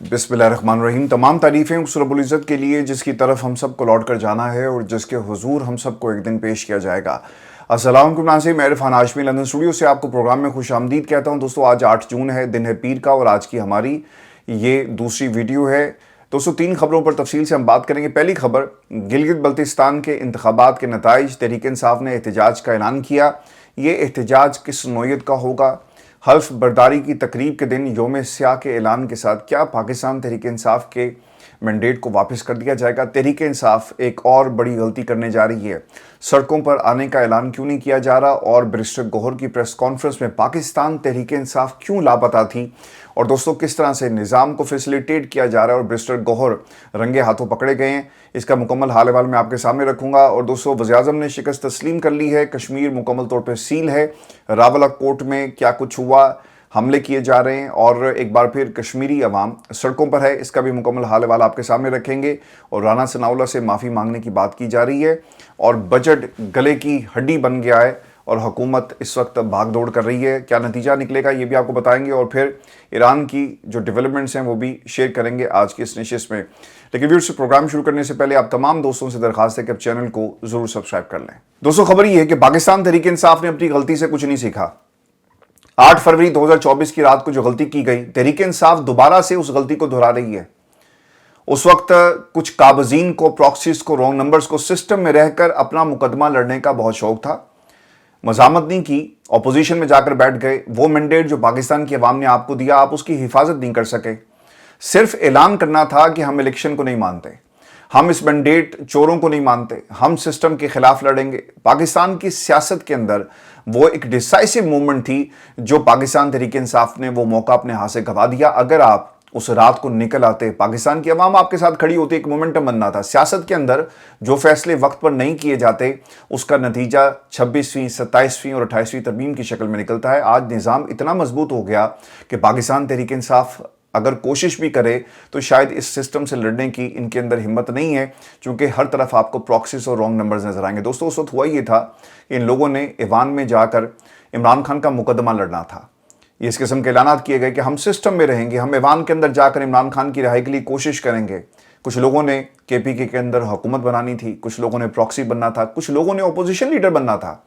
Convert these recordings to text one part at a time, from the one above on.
बिस्मिल्लाहिर्रहमानिर्रहीम। तमाम तारीफ़ें उस रब्बुल इज़्ज़त के लिए जिसकी तरफ हम सब को लौट कर जाना है और जिसके हुजूर हम सब को एक दिन पेश किया जाएगा। अस्सलाम वालेकुम नाज़रीन, मैं इरफान हाशमी लंदन स्टूडियो से आपको प्रोग्राम में खुशामदीद कहता हूं। दोस्तों, आज 8 जून है, दिन है पीर का, और आज की हमारी ये दूसरी वीडियो है। दोस्तों, 3 खबरों पर तफसील से हम बात करेंगे। पहली खबर, गिलगित बल्तिस्तान के इंतखाबात के नताइज, तहरीक इंसाफ ने एहतजाज का ऐलान किया। ये एहतजाज किस नौइयत का होगा? हल्फ बर्दारी की तकरीब के दिन योम स्याह के ऐलान के साथ क्या पाकिस्तान तहरीक इंसाफ के मैंडेट को वापस कर दिया जाएगा? तहरीक इंसाफ एक और बड़ी गलती करने जा रही है। सड़कों पर आने का ऐलान क्यों नहीं किया जा रहा? और बैरिस्टर गौहर की प्रेस कॉन्फ्रेंस में पाकिस्तान तहरीक इंसाफ क्यों लापता थी? और दोस्तों, किस तरह से निज़ाम को फैसिलिटेट किया जा रहा है और बैरिस्टर गौहर रंगे हाथों पकड़े गए हैं, इसका मुकम्मल हाल अहवाल मैं आपके सामने रखूंगा। और दोस्तों, वज़ीर-ए-आज़म ने शिकस्त तस्लीम कर ली है, कश्मीर मुकम्मल तौर पर सील है। रावला कोर्ट में क्या कुछ हुआ, हमले किए जा रहे हैं, और एक बार फिर कश्मीरी अवाम सड़कों पर है, इसका भी मुकम्मल हाल अहवाल आपके सामने रखेंगे। और राना सनाउल्लाह से माफ़ी मांगने की बात की जा रही है, और बजट गले की हड्डी बन गया है और हुकूमत इस वक्त भाग दौड़ कर रही है। क्या नतीजा निकलेगा ये भी आपको बताएंगे, और फिर ईरान की जो डेवलपमेंट्स हैं वो भी शेयर करेंगे आज की इस नशिस्त में। लेकिन व्यूअर्स, प्रोग्राम शुरू करने से पहले आप तमाम दोस्तों से दरख्वास्त है कि आप चैनल को ज़रूर सब्सक्राइब कर लें। दोस्तों, खबर ये है कि पाकिस्तान तहरीक इंसाफ ने अपनी गलती से कुछ नहीं सीखा। 8 फरवरी 2024 की रात को जो गलती की गई, तहरीक इंसाफ दोबारा से उस गलती को दोहरा रही है। उस वक्त कुछ काबजीन को, प्रॉक्सीज को, रॉन्ग नंबर्स को सिस्टम में रहकर अपना मुकदमा लड़ने का बहुत शौक था। मजामत नहीं की, अपोजिशन में जाकर बैठ गए। वो मैंडेट जो पाकिस्तान की अवाम ने आपको दिया, आप उसकी हिफाजत नहीं कर सके। सिर्फ ऐलान करना था कि हम इलेक्शन को नहीं मानते, हम इस मैंडेट चोरों को नहीं मानते, हम सिस्टम के खिलाफ लड़ेंगे। पाकिस्तान की सियासत के अंदर वो एक डिसाइसिव मूवमेंट थी जो पाकिस्तान तहरीक इंसाफ ने वो मौका अपने हाथ से गंवा दिया। अगर आप उस रात को निकल आते, पाकिस्तान की अवाम आपके साथ खड़ी होती, एक मोमेंटम बनना था। सियासत के अंदर जो फैसले वक्त पर नहीं किए जाते, उसका नतीजा 26वीं, 27वीं और 28वीं तरमीम की शक्ल में निकलता है। आज निज़ाम इतना मजबूत हो गया कि पाकिस्तान तहरीक इंसाफ अगर कोशिश भी करे तो शायद इस सिस्टम से लड़ने की इनके अंदर हिम्मत नहीं है, क्योंकि हर तरफ आपको प्रॉक्सीज और रॉन्ग नंबर्स नजर आएंगे। दोस्तों, उस वक्त हुआ ये था कि इन लोगों ने ईवान में जाकर इमरान खान का मुकदमा लड़ना था। ये इस किस्म के ऐलानात किए गए कि हम सिस्टम में रहेंगे, हम ईवान के अंदर जाकर इमरान खान की रिहाई के लिए कोशिश करेंगे। कुछ लोगों ने केपीके के अंदर हुकूमत बनानी थी, कुछ लोगों ने प्रॉक्सी बनना था, कुछ लोगों ने अपोजिशन लीडर बनना था।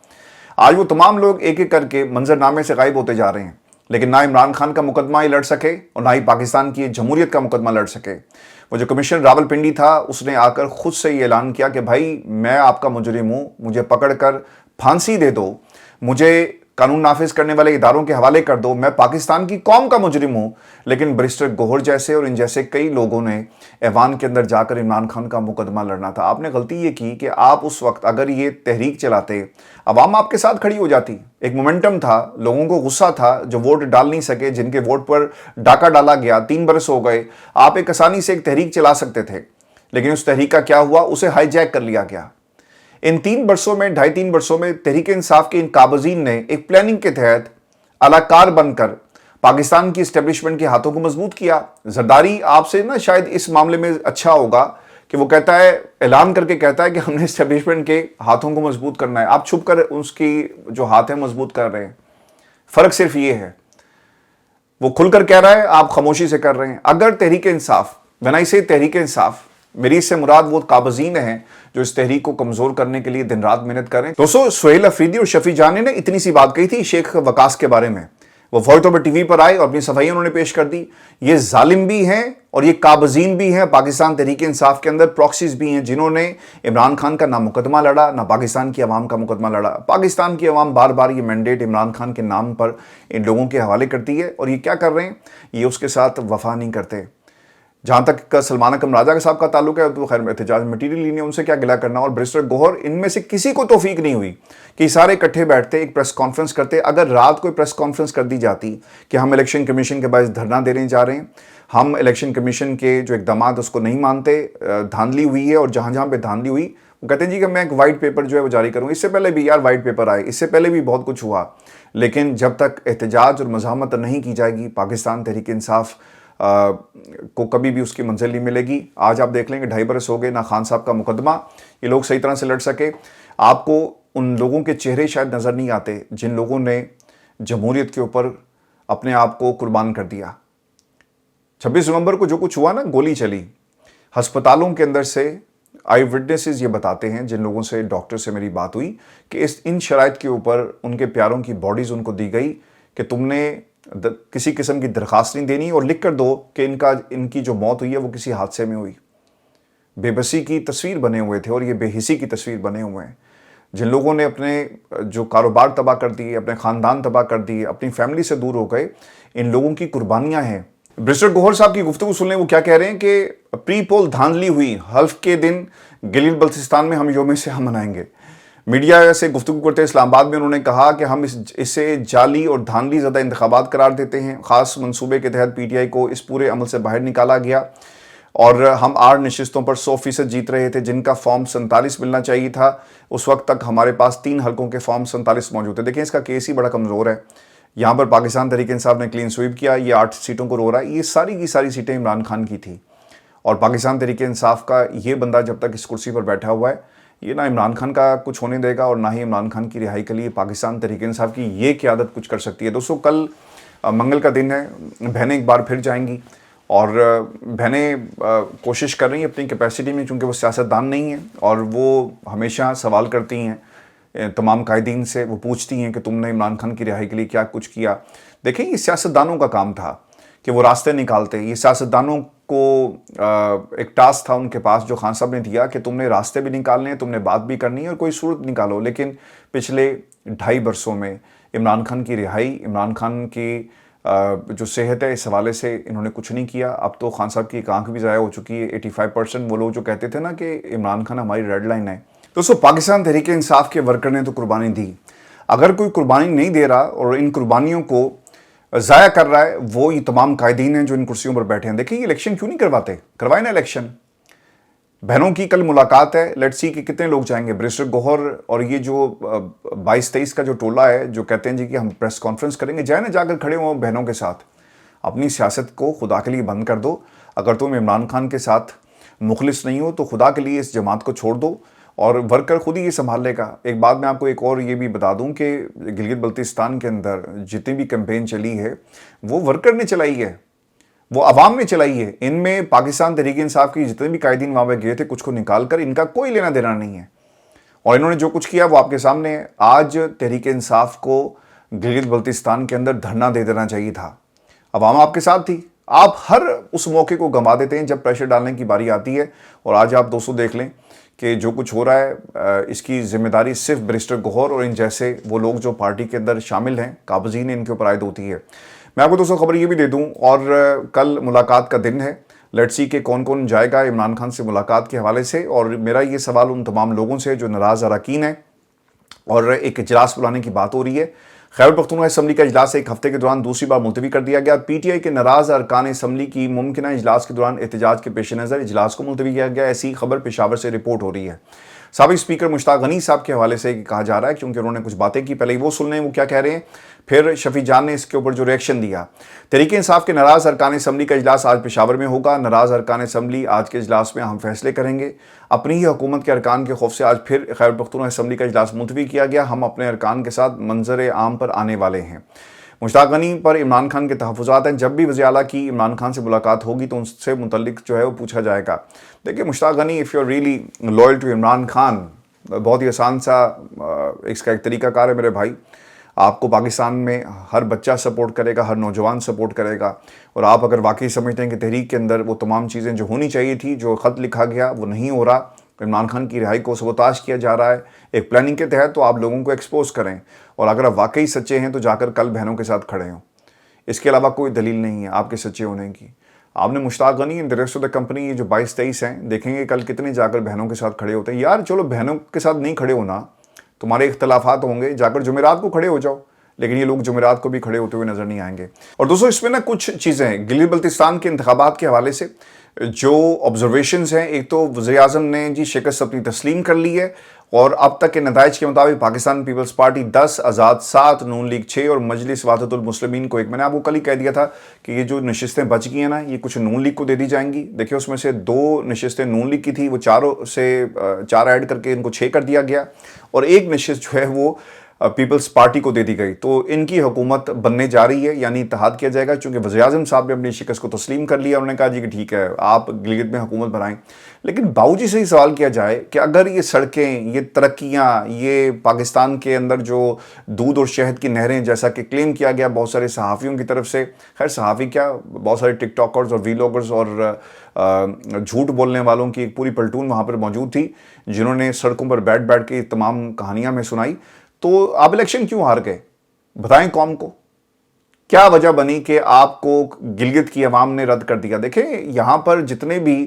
आज वो तमाम लोग एक एक करके मंजरनामे से गायब होते जा रहे हैं, लेकिन ना इमरान खान का मुकदमा ही लड़ सके और ना ही पाकिस्तान की जमहूरियत का मुकदमा लड़ सके। वो जो कमिश्नर रावलपिंडी था, उसने आकर खुद से ये ऐलान किया कि भाई, मैं आपका मुजरिम हूं, मुझे पकड़कर फांसी दे दो, मुझे कानून नाफिज करने वाले इदारों के हवाले कर दो, मैं पाकिस्तान की कौम का मुजरिम हूं। लेकिन बैरिस्टर गौहर जैसे और इन जैसे कई लोगों ने ऐवान के अंदर जाकर इमरान खान का मुकदमा लड़ना था। आपने गलती ये की कि आप उस वक्त अगर ये तहरीक चलाते, अवाम आपके साथ खड़ी हो जाती। एक मोमेंटम था, लोगों को गुस्सा था जो वोट डाल नहीं सके, जिनके वोट पर डाका डाला गया। 3 बरस हो गए, आप एक आसानी से एक तहरीक चला सकते थे, लेकिन उस तहरीक का क्या हुआ? उसे हाईजैक कर लिया गया। इन 3 वर्षों में, 2.5-3 वर्षों में तहरीक इंसाफ के इन काबजीन ने एक प्लानिंग के तहत अलाकार बनकर पाकिस्तान की एस्टेब्लिशमेंट के हाथों को मजबूत किया। जरदारी आपसे ना शायद इस मामले में अच्छा होगा कि वो कहता है, ऐलान करके कहता है कि हमने एस्टेब्लिशमेंट के हाथों को मजबूत करना है। आप छुप कर उसकी जो हाथ है मजबूत कर रहे हैं। फर्क सिर्फ ये है, वो खुलकर कह रहा है, आप खामोशी से कर रहे हैं। अगर तहरीक इंसाफ, व्हेन आई से तहरीक इंसाफ, मेरी इससे मुराद वो काबजीन हैं जो इस तहरीक को कमजोर करने के लिए दिन रात मेहनत करें। दोस्तों, सुहेल अफरीदी और शफी जानी ने इतनी सी बात कही थी शेख वकास के बारे में। वो वॉइस ओवर टीवी पर आए और अपनी सफाई उन्होंने पेश कर दी। ये जालिम भी हैं और ये काबजीन भी हैं। पाकिस्तान तहरीक इंसाफ के अंदर प्रॉक्सीज भी हैं जिन्होंने इमरान खान का ना मुकदमा लड़ा, ना पाकिस्तान की अवाम का मुकदमा लड़ा। पाकिस्तान की अवाम बार बार ये मैंडेट इमरान खान के नाम पर इन लोगों के हवाले करती है, और ये क्या कर रहे हैं? ये उसके साथ वफा नहीं करते। जहां तक सलमान अकरम राजा के साहब का ताल्लुक है, तो खैर एहतजाज मटीरियल ही नहीं, उनसे क्या गिला करना। और बैरिस्टर गौहर, इनमें से किसी को तौफीक नहीं हुई कि सारे इकट्ठे बैठते, एक प्रेस कॉन्फ्रेंस करते। अगर रात को प्रेस कॉन्फ्रेंस कर दी जाती कि हम इलेक्शन कमीशन के बायस धरना देने जा रहे हैं, हम इलेक्शन कमीशन के जो इकदाम उसको नहीं मानते, धांधली हुई है, और जहां जहां पे धांधली हुई वो कहते हैं जी कि मैं एक वाइट पेपर जो है वो जारी करूँ। इससे पहले भी यार वाइट पेपर आए, इससे पहले भी बहुत कुछ हुआ, लेकिन जब तक एहतजाज और मज़ाहमत नहीं की जाएगी, पाकिस्तान तहरीक इंसाफ को कभी भी उसकी मंजिल नहीं मिलेगी। आज आप देख लेंगे 2.5 बरस हो गए ना खान साहब का मुकदमा ये लोग सही तरह से लड़ सके। आपको उन लोगों के चेहरे शायद नज़र नहीं आते जिन लोगों ने जमहूरियत के ऊपर अपने आप को कुर्बान कर दिया। 26 नवंबर को जो कुछ हुआ ना, गोली चली, अस्पतालों के अंदर से आई विटनेसेस ये बताते हैं, जिन लोगों से, डॉक्टर से मेरी बात हुई, कि इन शराइत के ऊपर उनके प्यारों की बॉडीज़ उनको दी गई कि तुमने किसी किस्म की दरख्वास्त नहीं देनी और लिख कर दो कि इनकी जो मौत हुई है वो किसी हादसे में हुई। बेबसी की तस्वीर बने हुए थे और ये बेहिसी की तस्वीर बने हुए हैं। जिन लोगों ने अपने जो कारोबार तबाह कर दिए, अपने ख़ानदान तबाह कर दिए, अपनी फैमिली से दूर हो गए, इन लोगों की कुर्बानियां हैं। बैरिस्टर गौहर साहब की गुफ्तगू सुन लें, वो क्या कह रहे हैं कि प्री पोल धांधली हुई, हल्फ के दिन गिलगित बल्तिस्तान में हम यौम सियाह मनाएंगे। मीडिया से गुफ्तगू करते इस्लामाबाद में उन्होंने कहा कि हम इसे जाली और धांधली ज़्यादा इंतखाबात करार देते हैं। ख़ास मंसूबे के तहत PTI को इस पूरे अमल से बाहर निकाला गया और हम 8 नशिस्तों पर 100% जीत रहे थे, जिनका फॉर्म 47 मिलना चाहिए था। उस वक्त तक हमारे पास 3 हलकों के फॉर्म 47 मौजूद थे। देखिए, इसका केस ही बड़ा कमज़ोर है। यहाँ पर पाकिस्तान तहरीक इंसाफ ने क्लीन स्वीप किया, ये 8 सीटों को रो रहा है। ये सारी की सारी सीटें इमरान खान की थी और पाकिस्तान तहरीक इंसाफ का ये बंदा जब तक इस कुर्सी पर बैठा हुआ है, ये ना इमरान खान का कुछ होने देगा और ना ही इमरान खान की रिहाई के लिए पाकिस्तान तहरीक इंसाफ की ये क़यादत कुछ कर सकती है। दोस्तों, कल मंगल का दिन है, बहनें एक बार फिर जाएंगी और बहनें कोशिश कर रही हैं अपनी कैपेसिटी में, चूँकि वो सियासतदान नहीं हैं और वो हमेशा सवाल करती हैं तमाम कायदीन से। वो पूछती हैं कि तुमने इमरान खान की रिहाई के लिए क्या कुछ किया। देखें, ये सियासतदानों का काम था कि वो रास्ते निकालते। ये सियासतदानों को एक टास्क था उनके पास जो खान साहब ने दिया कि तुमने रास्ते भी निकालने हैं, तुमने बात भी करनी है और कोई सूरत निकालो। लेकिन पिछले 2.5 बरसों में इमरान खान की रिहाई, इमरान खान की जो सेहत है, इस हवाले से इन्होंने कुछ नहीं किया। अब तो खान साहब की एक आंख भी ज़ाया हो चुकी है। 85% वो लोग जो कहते थे ना कि इमरान खान हमारी रेड लाइन है। दोस्तों, पाकिस्तान तहरीक इंसाफ के वर्कर ने तो कुर्बानी दी। अगर कोई कुर्बानी नहीं दे रहा और इन कुर्बानियों को ज़ाया कर रहा है, वो ये तमाम कायदीन हैं जो इन कुर्सियों पर बैठे हैं। देखिए, ये इलेक्शन क्यों नहीं करवाते? करवाए ना इलेक्शन। बहनों की कल मुलाकात है, लेट्स सी कि कितने लोग जाएंगे। बैरिस्टर गौहर और ये जो 22-23 का जो टोला है जो कहते हैं जी कि हम प्रेस कॉन्फ्रेंस करेंगे, जाए ना, जाकर खड़े हो बहनों के साथ। अपनी सियासत को खुदा के लिए बंद कर दो। अगर तुम इमरान खान के साथ मुखलिस नहीं हो तो खुदा के लिए इस जमात को छोड़ दो और वर्कर खुद ही ये संभाल लेगा। एक बात मैं आपको एक और ये भी बता दूं कि गिलगित बल्तिस्तान के अंदर जितनी भी कैंपेन चली है वो वर्कर ने चलाई है, वो अवाम ने चलाई है। इनमें पाकिस्तान तहरीक इंसाफ की जितने भी कायदीन वहाँ पे गए थे, कुछ को निकाल कर, इनका कोई लेना देना नहीं है और इन्होंने जो कुछ किया वो आपके सामने है। आज तहरीक इंसाफ को गिलगित बल्तिस्तान के अंदर धरना दे देना चाहिए था। अवाम आपके साथ थी। आप हर उस मौके को गंवा देते हैं जब प्रेशर डालने की बारी आती है। और आज आप दोस्तों देख लें कि जो कुछ हो रहा है, इसकी जिम्मेदारी सिर्फ बैरिस्टर गौहर और इन जैसे वो लोग जो पार्टी के अंदर शामिल हैं, काबजीन, इनके ऊपर आयद होती है। मैं आपको दोस्तों खबर ये भी दे दूं, और कल मुलाकात का दिन है। लेट्स सी कि कौन कौन जाएगा इमरान खान से मुलाकात के हवाले से। और मेरा ये सवाल उन तमाम लोगों से जो नाराज़ अरकान है और एक इजलास बुलाने की बात हो रही है। खैबर पख्तूनख्वा असम्बली का इजलास एक हफ्ते के दौरान दूसरी बार मुलतवी कर दिया गया। PTI के नाराज़ अरकान असम्बली की मुमकिन इजलास के दौरान एहतजाज के पेश नज़र इजलास को मुलतवी किया गया। ऐसी खबर पेशावर से रिपोर्ट हो रही है। साबिक़ स्पीकर मुश्ताक गनी साहब के हवाले से कहा जा रहा है, क्योंकि उन्होंने कुछ बातें की। पहले वो सुन लें वो क्या कह रहे हैं, फिर शफी जान ने इसके ऊपर जो रिएक्शन दिया। तहरीक इंसाफ के नाराज़ अरकान असम्बली का इजलास आज पेशावर में होगा। नाराज़ अरकान असम्बली आज के इजलास में हम फैसले करेंगे। अपनी ही हुकूमत के अरकान के खौफ से आज फिर खैबर पख्तूनख्वा असम्बली का इजलास मुलतवी किया गया। हम अपने अरकान के साथ मंजर आम पर आने वाले हैं। मुश्ताक गनी पर इमरान खान के तहफ़्फ़ुज़ात हैं। जब भी वज़ीर आला की इमरान खान से मुलाकात होगी तो उनसे मुतल्लिक जो है वो पूछा जाएगा। देखिए, Mushtaq Ghani, if you are really loyal to Imran Khan, बहुत ही आसान सा इसका एक तरीक़ाकार है मेरे भाई। आपको पाकिस्तान में हर बच्चा सपोर्ट करेगा, हर नौजवान सपोर्ट करेगा। और आप अगर वाकई समझते हैं कि तहरीक के अंदर वो तमाम चीज़ें जो होनी चाहिए थी, जो ख़त लिखा गया वो नहीं हो रहा, इमरान खान की रिहाई को सबोताश किया जा रहा है एक प्लानिंग के तहत, तो आप लोगों को एक्सपोज करें। और अगर आप वाकई सच्चे हैं तो जाकर कल बहनों के साथ खड़े हों। इसके अलावा कोई दलील नहीं है आपके सच्चे होने की। आपने Mushtaq Ghani in the rest of the company, ये जो 22-23 हैं, देखेंगे कल कितने जाकर बहनों के साथ खड़े होते हैं। यार चलो, बहनों के साथ नहीं खड़े होना, तुम्हारे इख्तलाफात होंगे, जाकर जुमेरात को खड़े हो जाओ। लेकिन ये लोग जुमेरात को भी खड़े होते हुए नजर नहीं आएंगे। और दोस्तों, इसमें ना कुछ चीज़ें हैं गिलगित बल्तिस्तान के इंतखाबात के हवाले से जो ऑब्जर्वेशंस हैं। एक तो वज़ीर आज़म ने जी शिकस्त अपनी तस्लीम कर ली है और अब तक के नताइज के मुताबिक पाकिस्तान पीपल्स पार्टी 10, आज़ाद 7, नून लीग 6 और मजलिस वहदतुल मुस्लिमीन को 1। मैंने आपको कल ही कह दिया था कि ये जो नशिस्तें बच गई हैं ना, ये कुछ नून लीग को दे दी जाएंगी। देखिए, उसमें से 2 नशिस्तें नून लीग की थी, वो 4 ऐड करके इनको 6 कर दिया गया। और एक नशिस्त जो है वो पीपल्स पार्टी को दे दी गई, तो इनकी हुकूमत बनने जा रही है, यानी इत्तेहाद किया जाएगा। चूंकि वज़ीर-ए-आज़म साहब ने अपनी शिकस्त को तस्लीम कर लिया, उन्होंने कहा जी कि ठीक है आप गिलगित में हुकूमत बनाएं। लेकिन बाबूजी से ही सवाल किया जाए कि अगर ये सड़कें, ये तरक्कियाँ, ये पाकिस्तान के अंदर जो दूध और शहद की नहरें, जैसा कि क्लेम किया गया बहुत सारे सहाफ़ियों की तरफ से, खैर सहाफ़ी क्या, बहुत सारे टिकटॉकर्स और वीलॉगर्स और झूठ बोलने वालों की एक पूरी पलटून वहाँ पर मौजूद थी, जिन्होंने सड़कों पर बैठ बैठ के तमाम कहानियाँ में सुनाई। तो आप इलेक्शन क्यों हार गए, बताएं कौम को, क्या वजह बनी कि आपको गिलगित की अवाम ने रद्द कर दिया। देखें यहाँ पर जितने भी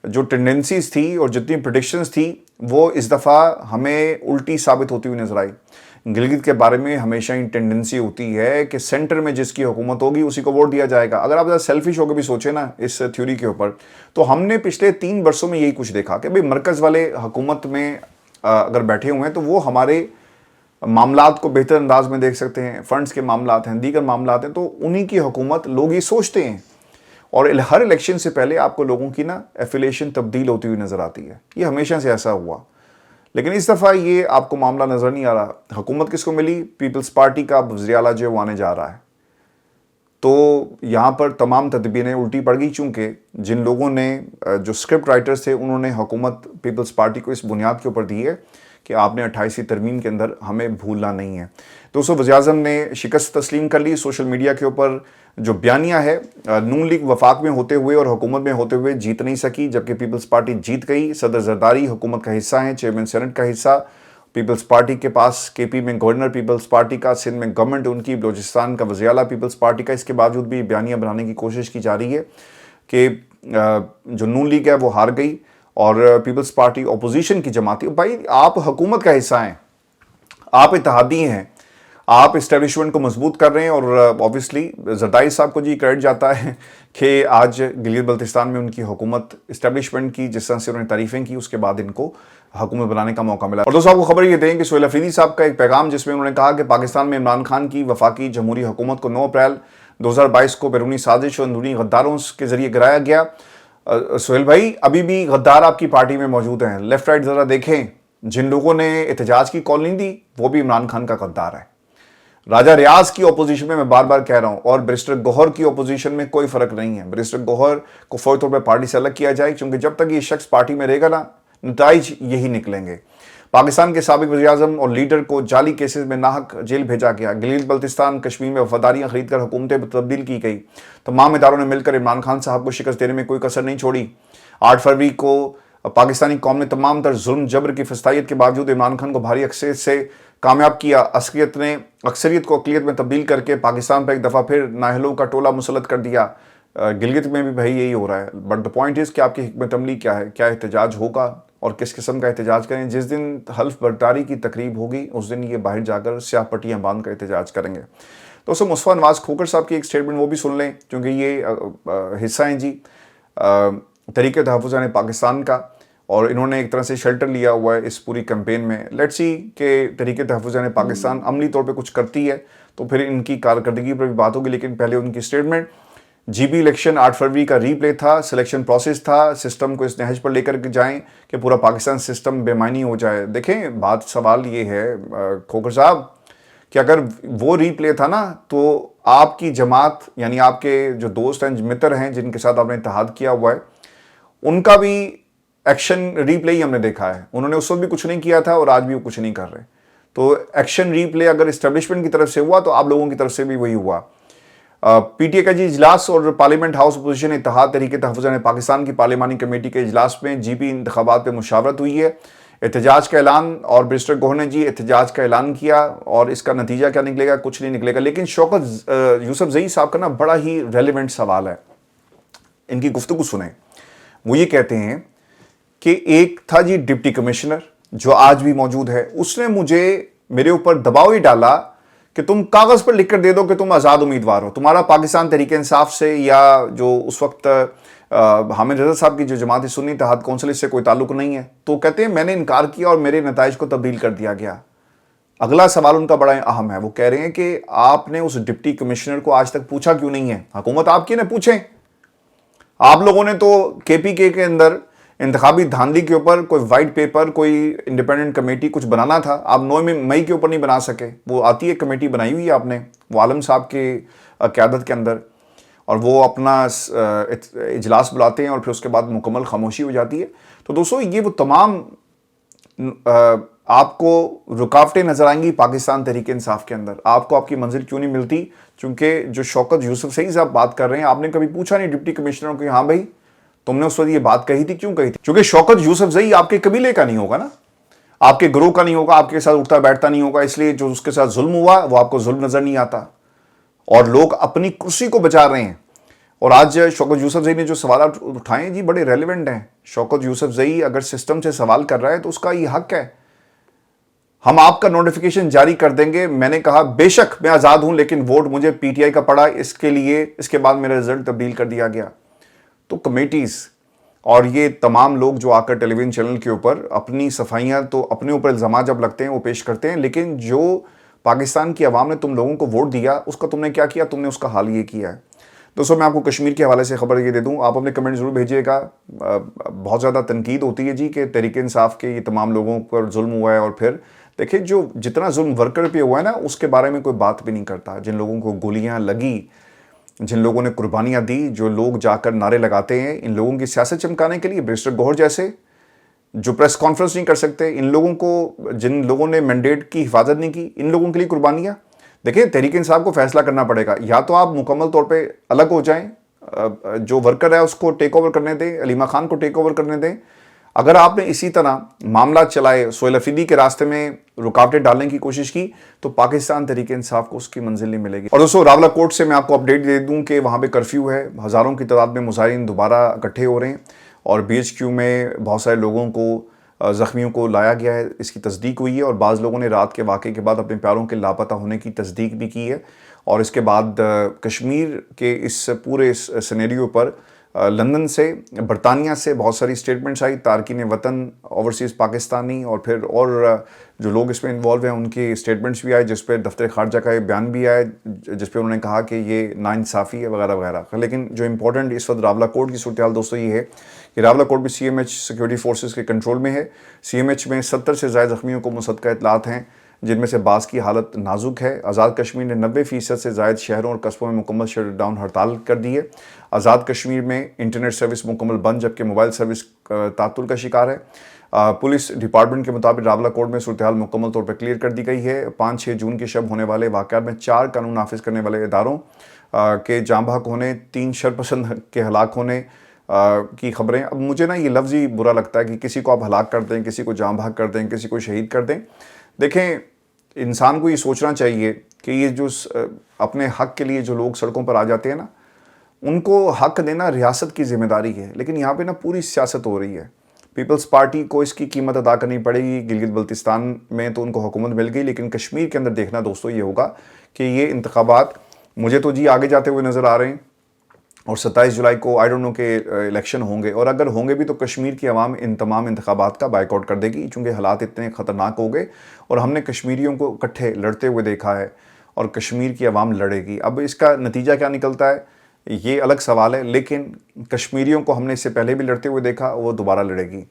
जो टेंडेंसीज थी और जितनी प्रेडिक्शंस थी वो इस दफ़ा हमें उल्टी साबित होती हुई नजर आई। गिलगित के बारे में हमेशा ही टेंडेंसी होती है कि सेंटर में जिसकी हुकूमत होगी उसी को वोट दिया जाएगा। अगर आप ज़्यादा सेल्फिश होकर भी सोचें ना इस थ्योरी के ऊपर, तो हमने पिछले 3 वर्षों में यही कुछ देखा कि भाई मरकज़ वाले हुकूमत में अगर बैठे हुए हैं तो वो हमारे मामलात को बेहतर अंदाज में देख सकते हैं, फंड्स के मामलात हैं, दीगर मामलात हैं, तो उन्हीं की हुकूमत लोग ये सोचते हैं। और हर इलेक्शन से पहले आपको लोगों की ना एफिलिएशन तब्दील होती हुई नज़र आती है, ये हमेशा से ऐसा हुआ। लेकिन इस दफ़ा ये आपको मामला नज़र नहीं आ रहा। हुकूमत किसको मिली? पीपल्स पार्टी का वज़ीर आला जो वो आने जा रहा है। तो यहाँ पर तमाम तदबीरें उल्टी पड़ गई, चूँकि जिन लोगों ने जो स्क्रिप्ट राइटर्स थे उन्होंने हुकूमत पीपल्स पार्टी को इस बुनियाद के ऊपर दी है कि आपने 28वीं तरमीम के अंदर हमें भूलना नहीं है। दोस्तों वज़ीर-ए-आज़म ने शिकस्त तस्लीम कर ली। सोशल मीडिया के ऊपर जो बयानिया है, नून लीग वफाक में होते हुए और हुकूमत में होते हुए जीत नहीं सकी, जबकि पीपल्स पार्टी जीत गई। सदर जरदारी हुकूमत का हिस्सा है, चेयरमैन सेनेट का हिस्सा पीपल्स पार्टी के पास, केपी में गवर्नर पीपल्स पार्टी का, सिंध में गवर्नमेंट उनकी, बलोचिस्तान का वज़ीर आला पीपल्स पार्टी का। इसके बावजूद भी बयानिया बनाने की कोशिश की जा रही है कि जो नून लीग है वो हार गई और पीपल्स पार्टी अपोजिशन की जमात है। भाई आप हुकूमत का हिस्सा हैं, आप इत्तेहादी हैं, आप इस्टेब्लिशमेंट को मजबूत कर रहे हैं। और ऑब्वियसली जरदारी साहब को जी क्रेडिट जाता है कि आज गिलगित बल्तिस्तान में उनकी हुकूमत इस्टेब्लिशमेंट की, जिस तरह से उन्होंने तारीफें की, उसके बाद इनको हुकूमत बनाने का मौका मिला। और दोस्तों आपको खबर ये दें कि सोहेल अफरीदी साहब का एक पैगाम, जिसमें उन्होंने कहा कि पाकिस्तान में इमरान खान की वफाकी जमहूरी हुकूमत को 9 अप्रैल 2022 को बैरूनी साजिश और अंदरूनी गद्दारों के जरिए गिराया गया। सोहेल भाई अभी भी गद्दार आपकी पार्टी में मौजूद हैं, लेफ्ट राइट जरा देखें। जिन लोगों ने एहतजाज की कॉल नहीं दी वो भी इमरान खान का गद्दार है। राजा रियाज की अपोजिशन में मैं बार बार कह रहा हूं, और बैरिस्टर गौहर की अपोजिशन में कोई फर्क नहीं है। बैरिस्टर गौहर को फौरी तौर पर पार्टी से अलग किया जाए, क्योंकि जब तक ये शख्स पार्टी में रहेगा ना, नताइज यही निकलेंगे। पाकिस्तान के साबिक वज़ीर-ए-आज़म और लीडर को जाली केसेस में नाहक जेल भेजा गया। गिलगित बल्तिस्तान कश्मीर में वफादारियां खरीद कर हुकूमतें तब्दील की गई। तमाम इदारों ने मिलकर इमरान खान साहब को शिकस्त देने में कोई कसर नहीं छोड़ी। 8 फरवरी को पाकिस्तानी कौम ने तमाम तर जुल्म जबर की फस्तायत के बावजूद इमरान खान को भारी अक्सरियत से कामयाब किया। अक्सरियत को अक़लियत में तब्दील करके पाकिस्तान पर एक दफ़ा फिर नाहलों का टोला मुसल्लत कर दिया। गिलगित में भी भाई यही हो रहा है। बट द पॉइंट इज़ कि आपकी हिकमत अमली क्या है, क्या एहतजाज होगा और किस किस्म का एहतजाज करें। जिस दिन हल्फ बर्दारी की तकरीब होगी उस दिन ये बाहर जाकर स्याह पट्टियाँ बांध कर एहतजाज करेंगे। दोस्तों मुस्तफ़ा नवाज़ खोखर साहब की एक स्टेटमेंट वो भी सुन लें, क्योंकि ये हिस्सा हैं जी तहरीक तहफ़्फ़ुज़ पाकिस्तान का, और इन्होंने एक तरह से शेल्टर लिया हुआ है इस पूरी कैंपेन में। लेट्स सी कि तहरीक तहफ़्फ़ुज़ पाकिस्तान अमली तौर पे कुछ करती है तो फिर इनकी कारकर्दगी पर भी बात होगी। लेकिन पहले उनकी स्टेटमेंट। जीबी इलेक्शन 8 फरवरी का रीप्ले था, सिलेक्शन प्रोसेस था, सिस्टम को इस नहज पर लेकर जाएं कि पूरा पाकिस्तान सिस्टम बेमानी हो जाए। देखें बात सवाल ये है खोखर साहब कि अगर वो रीप्ले था ना, तो आपकी जमात यानी आपके जो दोस्त हैं, मित्र हैं, जिनके साथ आपने इत्तेहाद किया हुआ है, उनका भी एक्शन रीप्ले ही हमने देखा है। उन्होंने उस वक्त भी कुछ नहीं किया था और आज भी वो कुछ नहीं कर रहे। तो एक्शन रीप्ले अगर इस्टेब्लिशमेंट की तरफ से हुआ तो आप लोगों की तरफ से भी वही हुआ। पीटीए का जी इजलास और पार्लियामेंट हाउस अपोजिशन इत्तेहाद तहरीक तहफ़्फ़ुज़ पाकिस्तान की पार्लिमानी कमेटी के इजलास में जीपी इंतखाबात पे मुशावरत हुई है। एहतजाज का ऐलान, और बैरिस्टर गौहर ने जी एहतजाज का ऐलान किया, और इसका नतीजा क्या निकलेगा, कुछ नहीं निकलेगा। लेकिन शौकत यूसुफ ज़ई साहब का ना बड़ा ही रेलिवेंट सवाल है, इनकी गुफ्तगू सुने। वो ये कहते हैं कि एक था जी डिप्टी कमिश्नर जो आज भी मौजूद है, उसने मेरे ऊपर दबाव ही डाला कि तुम कागज पर लिख कर दे दो कि तुम आज़ाद उम्मीदवार हो, तुम्हारा पाकिस्तान तहरीक इंसाफ से या जो उस वक्त हामिद रज़ा साहब की जो जमात सुन्नी इत्तेहाद कौंसिल से कोई ताल्लुक नहीं है। तो कहते हैं मैंने इनकार किया और मेरे नताइज को तब्दील कर दिया गया। अगला सवाल उनका बड़ा अहम है। वो कह रहे हैं कि आपने उस डिप्टी कमिश्नर को आज तक पूछा क्यों नहीं है? हुकूमत आपकी ने पूछें। आप लोगों ने तो केपीके के अंदर इंतखाबी धांधली के ऊपर कोई वाइट पेपर, कोई इंडिपेंडेंट कमेटी कुछ बनाना था, आप 9 मई के ऊपर नहीं बना सके। वो आती है कमेटी बनाई हुई है आपने, वो आलम साहब के क़यादत के अंदर, और वो अपना इजलास बुलाते हैं और फिर उसके बाद मुकम्मल खामोशी हो जाती है। तो दोस्तों ये वो तमाम आपको रुकावटें नजर आएंगी पाकिस्तान तहरीक इंसाफ के अंदर। आपको आपकी मंजिल क्यों नहीं मिलती? क्योंकि जो शौकत यूसुफजई साहब बात कर रहे हैं, आपने कभी पूछा नहीं डिप्टी कमिश्नरों को, हाँ भाई तुमने उस वक्त ये बात कही थी, क्यों कही थी? क्योंकि शौकत यूसुफजई आपके कबीले का नहीं होगा ना, आपके ग्रोह का नहीं होगा, आपके साथ उठता बैठता नहीं होगा, इसलिए जो उसके साथ जुल्म हुआ वो आपको जुल्म नजर नहीं आता, और लोग अपनी कुर्सी को बचा रहे हैं। और आज शौकत यूसुफजई ने जो सवाल उठाए जी बड़े रेलिवेंट हैं। शौकत यूसुफजई अगर सिस्टम से सवाल कर रहा है तो उसका ये हक है। हम आपका नोटिफिकेशन जारी कर देंगे। मैंने कहा बेशक मैं आज़ाद हूं, लेकिन वोट मुझे पीटीआई का पड़ा, इसके लिए इसके बाद मेरा रिजल्ट तब्दील कर दिया गया। तो कमेटीज और ये तमाम लोग जो आकर टेलीविजन चैनल के ऊपर अपनी सफाइयां, तो अपने ऊपर इल्ज़ाम जब लगते हैं वो पेश करते हैं, लेकिन जो पाकिस्तान की आवाम ने तुम लोगों को वोट दिया उसका तुमने क्या किया? तुमने उसका हाल ये किया है। दोस्तों मैं आपको कश्मीर के हवाले से खबर ये दे दूं, आप अपने कमेंट जरूर भेजिएगा। बहुत ज़्यादा तनकीद होती है जी कि तहरीक इंसाफ के ये तमाम लोगों पर जुल्म हुआ है, और फिर देखिए जो जितना जुल्म वर्कर पे हुआ है ना उसके बारे में कोई बात भी नहीं करता। जिन लोगों को गोलियां लगी, जिन लोगों ने कुर्बानियां दी, जो लोग जाकर नारे लगाते हैं इन लोगों की सियासत चमकाने के लिए, बैरिस्टर गौहर जैसे जो प्रेस कॉन्फ्रेंस नहीं कर सकते, इन लोगों को, जिन लोगों ने मैंडेट की हिफाजत नहीं की, इन लोगों के लिए कुर्बानियां। देखिए तहरीक इंसाफ को फैसला करना पड़ेगा, या तो आप मुकम्मल तौर पे अलग हो जाएं, जो वर्कर है उसको टेक ओवर करने दें, अलीमा खान को टेक ओवर करने दें। अगर आपने इसी तरह मामला चलाए, सोहेल अफरीदी के रास्ते में रुकावटें डालने की कोशिश की, तो पाकिस्तान तहरीक इंसाफ को उसकी मंजिल नहीं मिलेगी। और दोस्तों रावला कोर्ट से मैं आपको अपडेट दे दूं कि वहाँ पे कर्फ्यू है, हज़ारों की तादाद में मुजाहिरीन दोबारा इकट्ठे हो रहे हैं, और BHQ में बहुत सारे लोगों को, ज़ख्मियों को लाया गया है, इसकी तस्दीक हुई है। और बाज़ लोगों ने रात के वाक़े के बाद अपने प्यारों के लापता होने की तस्दीक भी की है। और इसके बाद कश्मीर के इस पूरे सिनेरियो पर लंदन से, बरतानिया से बहुत सारी स्टेटमेंट्स आई, तारकीन वतन, ओवरसीज़ पाकिस्तानी, और फिर और जो लोग इसमें इन्वॉल्व हैं उनकी स्टेटमेंट्स भी आए, जिस पर दफ्तर खारजा का बयान भी आया, जिस पर उन्होंने कहा कि ये नाइंसाफ़ी है वगैरह वगैरह। लेकिन जो इंपॉर्टेंट इस वक्त रावला कोर्ट की सूरत हाल दोस्तों ये है कि रावला कोर्ट भी CMH सिक्योरिटी फोर्सेस के कंट्रोल में है। CMH में 70 से ज़्यादा ज़ख्मियों को मुसद्दका इतलात हैं, जिनमें से बाज़ की हालत नाजुक है। आज़ाद कश्मीर ने 90% से ज़ायद शहरों और कस्बों में मुकम्मल शटडाउन हड़ताल कर दी है। आज़ाद कश्मीर में इंटरनेट सर्विस मुकम्मल बंद, जबकि मोबाइल सर्विस तातुल का शिकार है। पुलिस डिपार्टमेंट के मुताबिक रावला कोर्ट में सूरत हाल मुकम्मल तौर पर क्लियर कर दी गई है। 5-6 जून के शब होने वाले वाक़यात में 4 कानून नाफिज करने वाले इदारों के जाँ बहक होने, 3 शरपसंद के हलाक होने की खबरें। अब मुझे ना ये लफ्ज़ ही बुरा लगता है कि किसी को आप हलाक कर दें, किसी को जाँ बहक कर दें, किसी को शहीद कर दें। देखें इंसान को ये सोचना चाहिए कि ये जो अपने हक़ के लिए जो लोग सड़कों पर आ जाते हैं ना, उनको हक़ देना रियासत की ज़िम्मेदारी है, लेकिन यहाँ पे ना पूरी सियासत हो रही है। पीपल्स पार्टी को इसकी कीमत अदा करनी पड़ेगी। गिलगित बल्तिस्तान में तो उनको हुकूमत मिल गई, लेकिन कश्मीर के अंदर देखना दोस्तों ये होगा कि ये इंतखाबात मुझे तो जी आगे जाते हुए नज़र आ रहे हैं, और 27 जुलाई को आई डोंट नो के इलेक्शन होंगे, और अगर होंगे भी तो कश्मीर की आवाम इन तमाम इंतखाबात का बाइकआउट कर देगी, चूँकि हालात इतने ख़तरनाक हो गए और हमने कश्मीरियों को इकट्ठे लड़ते हुए देखा है, और कश्मीर की आवाम लड़ेगी। अब इसका नतीजा क्या निकलता है ये अलग सवाल है, लेकिन कश्मीरियों को हमने इससे पहले भी लड़ते हुए देखा, वो दोबारा लड़ेगी।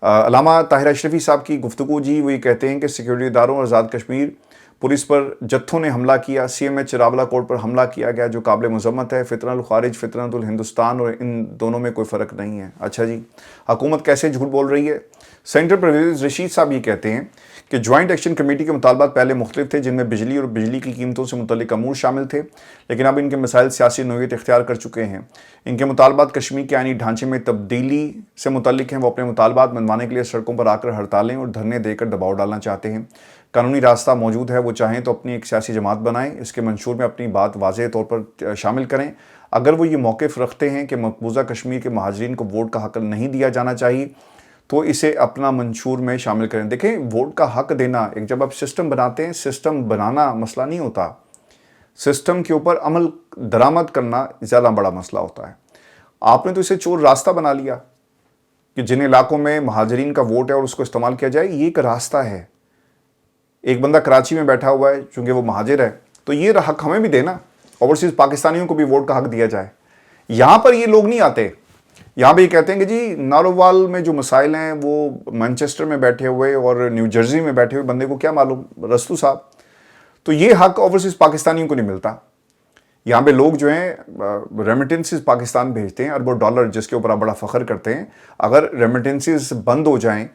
अल्लामा ताहिर अशरफी साहब की गुफ्तगू जी वो ये कहते हैं कि सिक्योरिटी इदारों और आज़ाद कश्मीर पुलिस पर जत्थों ने हमला किया, CMH रावला कोर्ट पर हमला किया गया जो काबिल मज़म्मत है। फितनतुल खारिज, फितनतुल हिंदुस्तान, और इन दोनों में कोई फ़र्क नहीं है। अच्छा जी, हुकूमत कैसे झूठ बोल रही है? सेंटर परवेज़ रशीद साहब ये कहते हैं कि जॉइंट एक्शन कमेटी के मुतालबात पहले मुख्तलिफ थे, जिनमें बिजली और बिजली की कीमतों से मुतल्लिक अमूर शामिल थे, लेकिन अब इनके मसाइल सियासी नोयत इख्तियार कर चुके हैं। इनके मुतालबात कश्मीर के आईनी ढांचे में तब्दीली से मुतल्लिक हैं। वो अपने मुतालबात मनवाने के लिए सड़कों पर आकर हड़तालें और धरने देकर दबाव डालना चाहते हैं। कानूनी रास्ता मौजूद है, वो चाहें तो अपनी एक सियासी जमात बनाएं, इसके मंशूर में अपनी बात वाज़ेह तौर पर शामिल करें। अगर वो ये मौक़िफ़ रखते हैं कि मकबूजा कश्मीर के महाजरीन को वोट का हक़ नहीं दिया जाना चाहिए, तो इसे अपना मंशूर में शामिल करें। देखें, वोट का हक़ देना, एक जब आप सिस्टम बनाते हैं, सिस्टम बनाना मसला नहीं होता, सिस्टम के ऊपर अमल दरामद करना ज़्यादा बड़ा मसला होता है। आपने तो इसे चोर रास्ता बना लिया कि जिन इलाकों में महाजरीन का वोट है और उसको इस्तेमाल किया जाए, ये एक रास्ता है। एक बंदा कराची में बैठा हुआ है, चूँकि वो महाजिर है, तो ये हक़ हमें भी देना, ओवरसीज़ पाकिस्तानियों को भी वोट का हक़ दिया जाए। यहाँ पर ये लोग नहीं आते, یہاں بھی کہتے ہیں کہ جی نارووال میں جو مسائل ہیں وہ مانچسٹر میں بیٹھے ہوئے اور نیو جرسی میں بیٹھے ہوئے بندے کو کیا معلوم، رستو صاحب. تو یہ حق اوورسیز پاکستانیوں کو نہیں ملتا. یہاں پہ لوگ جو ہیں ریمیٹنسز پاکستان بھیجتے ہیں اربوں ڈالر، جس کے اوپر آپ بڑا فخر کرتے ہیں. اگر ریمیٹنسز بند ہو جائیں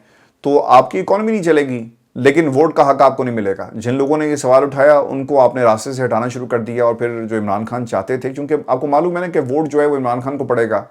تو آپ کی اکانومی نہیں چلے گی، لیکن ووٹ کا حق آپ کو نہیں ملے گا. جن لوگوں نے یہ سوال اٹھایا ان کو آپ نے راستے سے ہٹانا شروع کر دیا، اور پھر جو عمران خان چاہتے تھے، کیونکہ آپ کو معلوم ہے نا کہ ووٹ جو ہے وہ عمران خان کو پڑے گا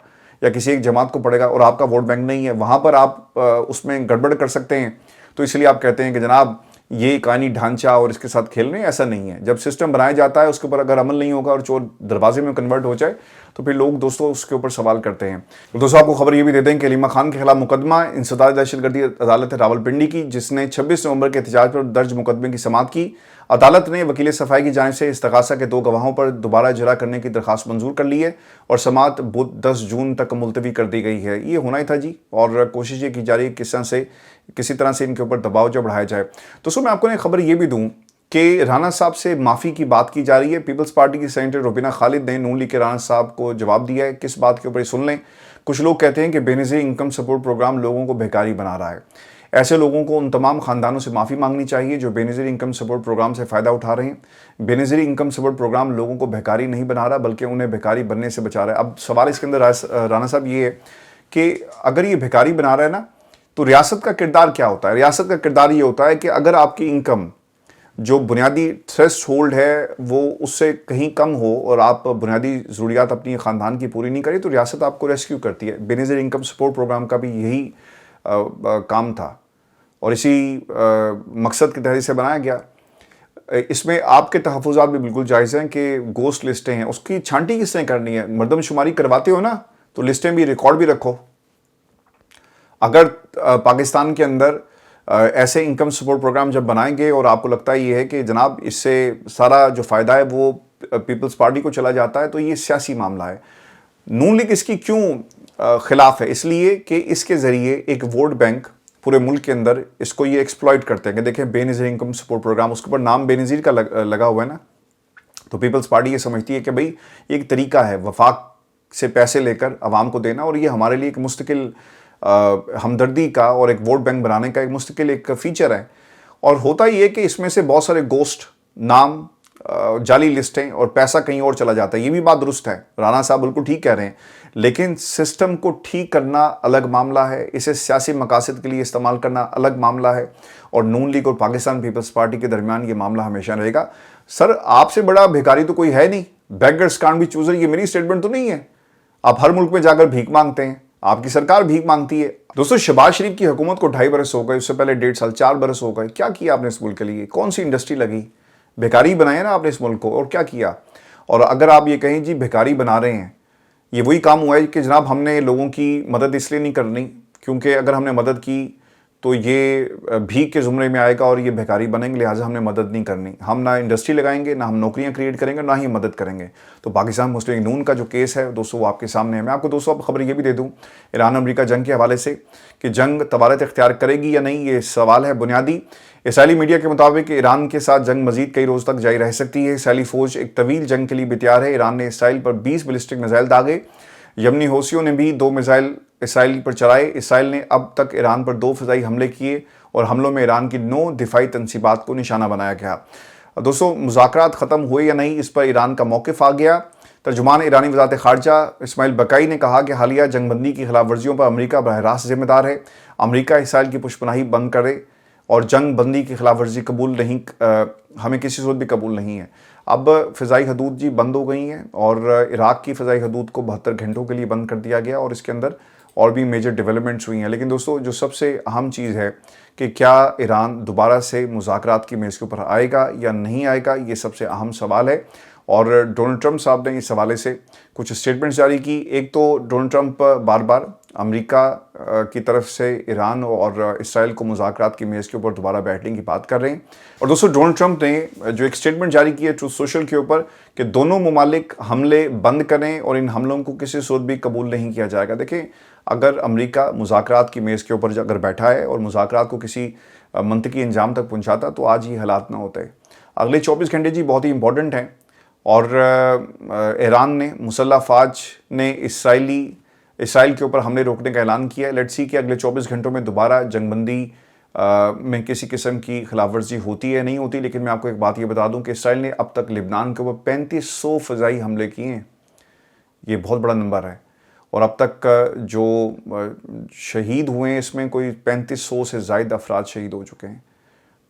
یا کسی ایک جماعت کو پڑے گا، اور آپ کا ووٹ بینک نہیں ہے، وہاں پر آپ اس میں گڑبڑ کر سکتے ہیں. تو اس لیے آپ کہتے ہیں کہ جناب یہ قانونی ڈھانچہ اور اس کے ساتھ کھیل رہے ہیں. ایسا نہیں ہے. جب سسٹم بنایا جاتا ہے اس کے اوپر اگر عمل نہیں ہوگا اور چور دروازے میں کنورٹ ہو جائے تو پھر لوگ دوستوں اس کے اوپر سوال کرتے ہیں. دوستوں آپ کو خبر یہ بھی دیتے ہیں کہ علیمہ خان کے خلاف مقدمہ انسداد دہشت گردی عدالت راولپنڈی کی، جس نے 26 نومبر کے احتجاج پر درج مقدمے کی سماعت کی. عدالت نے وکیل صفائی کی جانب سے استغاثہ کے 2 گواہوں پر دوبارہ اجرا کرنے کی درخواست منظور کر لی ہے، اور سماعت بدھ 10 جون تک ملتوی کر دی گئی ہے. یہ ہونا ہی تھا جی، اور کوشش یہ کی جا رہی ہے کسی طرح سے ان کے اوپر دباؤ جو بڑھایا جائے. دوستوں میں آپ کو ایک خبر یہ بھی دوں کہ رانا صاحب سے معافی کی بات کی جا رہی ہے. پیپلز پارٹی کی سینیٹر روبینہ خالد نے نون لیگ کے رانا صاحب کو جواب دیا ہے. کس بات کے اوپر سن لیں. کچھ لوگ کہتے ہیں کہ بے نظیر انکم سپورٹ پروگرام لوگوں کو بھیکاری بنا رہا ہے. ایسے لوگوں کو ان تمام خاندانوں سے معافی مانگنی چاہیے جو بے نظیر انکم سپورٹ پروگرام سے فائدہ اٹھا رہے ہیں. بے نظیر انکم سپورٹ پروگرام لوگوں کو بھیکاری نہیں بنا رہا بلکہ انہیں بھیکاری بننے سے بچا رہا ہے. اب سوال اس کے اندر رانا صاحب یہ ہے کہ اگر یہ بھیکاری بنا رہا ہے نا تو ریاست کا کردار کیا ہوتا ہے؟ ریاست کا کردار یہ ہوتا ہے کہ اگر آپ کی انکم جو بنیادی تھریش ہولڈ ہے وہ اس سے کہیں کم ہو اور آپ بنیادی ضروریات اپنی خاندان کی پوری نہیں کریں تو ریاست آپ کو ریسکیو کرتی ہے. بے نظیر انکم سپورٹ پروگرام کا بھی یہی کام تھا اور اسی مقصد کے تحت سے بنایا گیا. اس میں آپ کے تحفظات بھی بالکل جائز ہیں کہ گوسٹ لسٹیں ہیں، اس کی چھانٹی کس نے کرنی ہے؟ مردم شماری کرواتے ہو نا تو لسٹیں بھی ریکارڈ بھی رکھو. اگر پاکستان کے اندر ایسے انکم سپورٹ پروگرام جب بنائیں گے اور آپ کو لگتا ہے یہ ہے کہ جناب اس سے سارا جو فائدہ ہے وہ پیپلز پارٹی کو چلا جاتا ہے تو یہ سیاسی معاملہ ہے. نون لیگ اس کی کیوں خلاف ہے؟ اس لیے کہ اس کے ذریعے ایک ووٹ بینک پورے ملک کے اندر اس کو یہ ایکسپلائٹ کرتے ہیں کہ دیکھیں بے نظیر انکم سپورٹ پروگرام، اس کے اوپر نام بے نظیر کا لگا ہوا ہے نا، تو پیپلز پارٹی یہ سمجھتی ہے کہ بھئی یہ ایک طریقہ ہے وفاق سے پیسے لے کر عوام کو دینا، اور یہ ہمارے لیے ایک مستقل ہمدردی کا اور ایک ووٹ بینک بنانے کا ایک مستقل ایک فیچر ہے. اور ہوتا یہ ہے کہ اس میں سے بہت سارے گوسٹ نام، جعلی لسٹیں اور پیسہ کہیں اور چلا جاتا ہے. یہ بھی بات درست ہے، رانا صاحب بالکل ٹھیک کہہ رہے ہیں، لیکن سسٹم کو ٹھیک کرنا الگ معاملہ ہے، اسے سیاسی مقاصد کے لیے استعمال کرنا الگ معاملہ ہے، اور نون لیگ اور پاکستان پیپلز پارٹی کے درمیان یہ معاملہ ہمیشہ رہے گا. سر آپ سے بڑا بھیکاری تو کوئی ہے نہیں. بیگرز کانٹ بی چوزر، یہ میری سٹیٹمنٹ تو نہیں ہے. آپ ہر ملک میں جا کر بھیک مانگتے ہیں، آپ کی سرکار بھیک مانگتی ہے. دوستو شہباز شریف کی حکومت کو 2.5 برس ہو گئے، اس سے پہلے 1.5 سال 4 برس ہو گئے. کیا کیا آپ نے اس ملک کے لیے؟ کون سی انڈسٹری لگی؟ بھیکاری بنایا نا آپ نے اس ملک کو، اور کیا کیا؟ اور اگر آپ یہ کہیں جی بھیکاری بنا رہے ہیں، یہ وہی کام ہوا ہے کہ جناب ہم نے لوگوں کی مدد اس لیے نہیں کرنی کیونکہ اگر ہم نے مدد کی تو یہ بھیک کے زمرے میں آئے گا اور یہ بھیکاری بنیں گے، لہٰذا ہم نے مدد نہیں کرنی. ہم نہ انڈسٹری لگائیں گے، نہ ہم نوکریاں کریٹ کریں گے، نہ ہی مدد کریں گے. تو پاکستان مسلم لیگ نون کا جو کیس ہے دوستو وہ آپ کے سامنے ہے. میں آپ کو دوستو خبر یہ بھی دے دوں ایران امریکہ جنگ کے حوالے سے کہ جنگ طوالت اختیار کرے گی یا نہیں، یہ سوال ہے بنیادی. اسرائیلی میڈیا کے مطابق ایران کے ساتھ جنگ مزید کئی روز تک جاری رہ سکتی ہے. اسرائیلی فوج ایک طویل جنگ کے لیے بھی تیار ہے. ایران نے اسرائیل پر 20 بیلسٹک میزائل داغے. یمنی حوثیوں نے بھی 2 میزائل اسرائیل پر چلائے. اسرائیل نے اب تک ایران پر 2 فضائی حملے کیے اور حملوں میں ایران کی 9 دفاعی تنصیبات کو نشانہ بنایا گیا. دوستو مذاکرات ختم ہوئے یا نہیں، اس پر ایران کا موقف آ گیا. ترجمان ایرانی وزارت خارجہ اسماعیل بقائی نے کہا کہ حالیہ جنگ بندی کی خلاف ورزیوں پر امریکہ براہ راست ذمہ دار ہے. امریکہ اسرائیل کی پشپناہی بند کرے اور جنگ بندی کی خلاف ورزی قبول نہیں، ہمیں کسی صورت بھی قبول نہیں ہے. اب فضائی حدود جی بند ہو گئی ہیں اور عراق کی فضائی حدود کو 72 گھنٹوں کے لیے بند کر دیا گیا اور اس کے اندر اور بھی میجر ڈیولپمنٹس ہوئی ہیں. لیکن دوستو جو سب سے اہم چیز ہے کہ کیا ایران دوبارہ سے مذاکرات کی میز کے اوپر آئے گا یا نہیں آئے گا، یہ سب سے اہم سوال ہے. اور ڈونلڈ ٹرمپ صاحب نے اس حوالے سے کچھ سٹیٹمنٹس جاری کی. ایک تو ڈونلڈ ٹرمپ بار بار امریکہ کی طرف سے ایران اور اسرائیل کو مذاکرات کی میز کے اوپر دوبارہ بیٹھنے کی بات کر رہے ہیں. اور دوستو ڈونلڈ ٹرمپ نے جو ایک سٹیٹمنٹ جاری کی ہے ٹروتھ سوشل کے اوپر کہ دونوں ممالک حملے بند کریں اور ان حملوں کو کسی صورت بھی قبول نہیں کیا جائے گا. دیکھیں اگر امریکہ مذاکرات کی میز کے اوپر اگر بیٹھا ہے اور مذاکرات کو کسی منطقی انجام تک پہنچاتا تو آج یہ حالات نہ ہوتے. اگلے 24 گھنٹے جی بہت ہی امپورٹنٹ ہیں اور ایران نے مسلح افواج نے اسرائیلی اسرائیل کے اوپر حملے روکنے کا اعلان کیا ہے. لیٹس سی کہ اگلے 24 گھنٹوں میں دوبارہ جنگ بندی میں کسی قسم کی خلاف ورزی ہوتی ہے نہیں ہوتی. لیکن میں آپ کو ایک بات یہ بتا دوں کہ اسرائیل نے اب تک لبنان کے اوپر 3500 فضائی حملے کیے ہیں. یہ بہت بڑا نمبر ہے. اور اب تک جو شہید ہوئے ہیں اس میں کوئی 3500 سے زائد افراد شہید ہو چکے ہیں.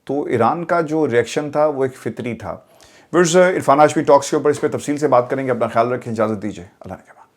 تو ایران کا جو ریئیکشن تھا وہ ایک فطری تھا. عرفان ہاشمی ٹاکس کے اوپر اس پہ تفصیل سے بات کریں گے. اپنا خیال رکھیں, اجازت دیجیے. اللہ نے